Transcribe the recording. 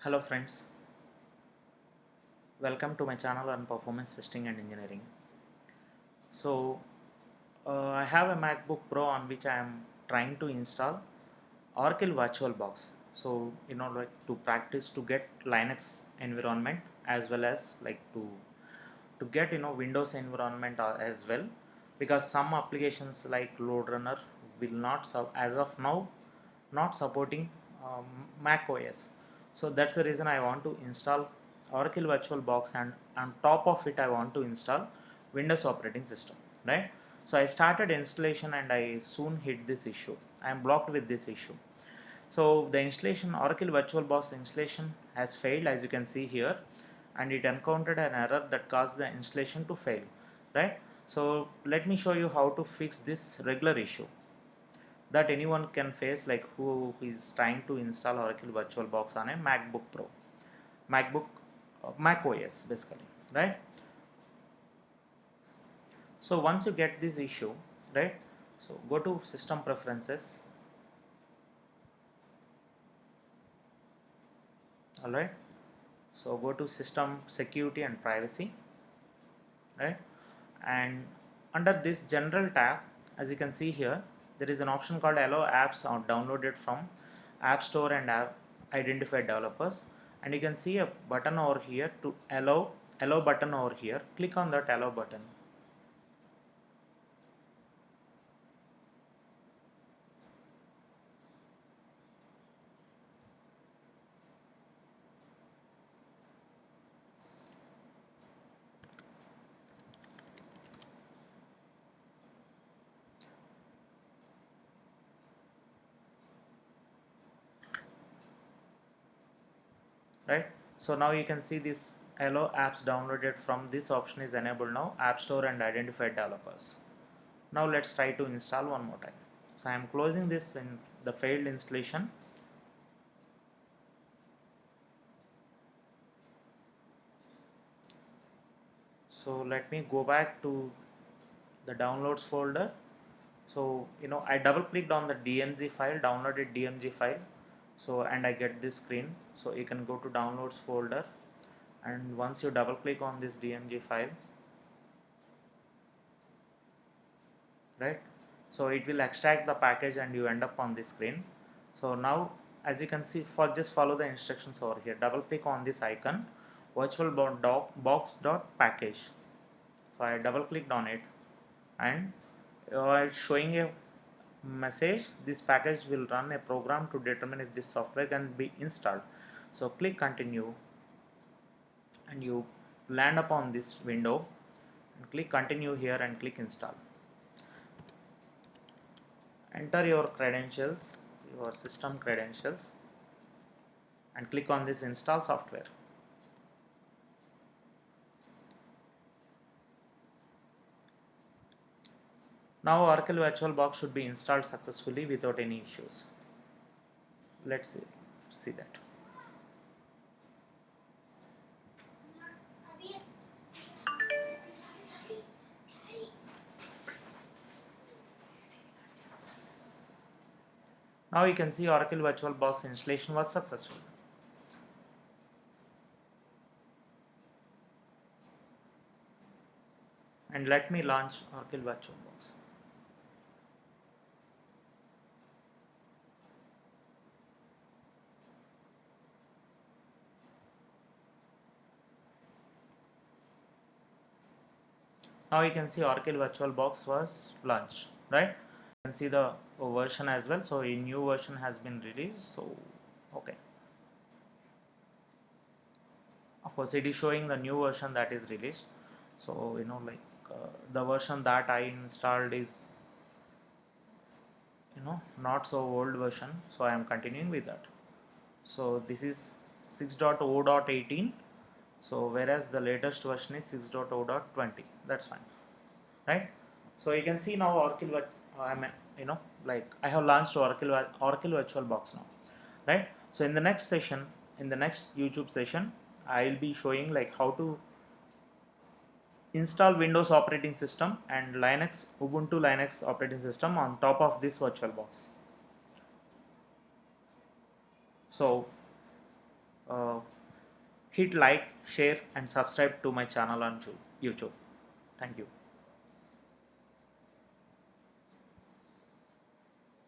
Hello friends, welcome to my channel on performance testing and engineering. So I have a MacBook Pro on which I am trying to install Oracle VirtualBox. So like to practice to get Linux environment as well as like to get Windows environment as well, because some applications like LoadRunner will not as of now not supporting um, Mac OS. So that's the reason I want to install Oracle VirtualBox, and on top of it I want to install Windows operating system, right? So I started installation and I soon hit this issue. I am blocked with this issue. So the installation, Oracle VirtualBox installation has failed, as you can see here, and it encountered an error that caused the installation to fail, right? So let me show you how to fix this regular issue that anyone can face, like who is trying to install Oracle VirtualBox on a MacBook Pro, MacBook, Mac OS basically, right? So once you get this issue, right? So go to System Preferences, all right. So go to System Security and Privacy, right? And under this General tab, as you can see here, there is an option called Allow Apps are downloaded from App Store and App Identified Developers, and you can see a button over here to allow button over here. Click on that allow button, right? So now you can see this allow apps downloaded from this option is enabled now, App Store and Identified Developers. Now let's try to install one more time. So I am closing this in the failed installation. So let me go back to the downloads folder. So I double clicked on the DMG file, downloaded DMG file, so and I get this screen. So you can go to downloads folder, and once you double click on this DMG file, right, so it will extract the package and you end up on this screen. So now, as you can see, for just follow the instructions over here, double click on this icon, virtualbox.package. So I double clicked on it, and it's showing a message, this package will run a program to determine if this software can be installed. So click continue, and you land upon this window, and click continue here and click install. Enter your credentials, your system credentials, and click on this install software. Now Oracle VirtualBox should be installed successfully without any issues. Let's see that. Now you can see Oracle VirtualBox installation was successful. And let me launch Oracle VirtualBox. Now you can see Oracle VirtualBox was launched, right? You can see the version as well. So a new version has been released. So okay, of course it is showing the new version that is released. So the version that I installed is not so old version, so I am continuing with that. So this is 6.0.18, so whereas the latest version is 6.0.20. That's fine, right? So you can see now Oracle I'm I have launched Oracle VirtualBox now, right? So in the next session, in the next YouTube session, I will be showing like how to install Windows operating system and Ubuntu Linux operating system on top of this VirtualBox. So hit like, share, and subscribe to my channel on YouTube. Thank you.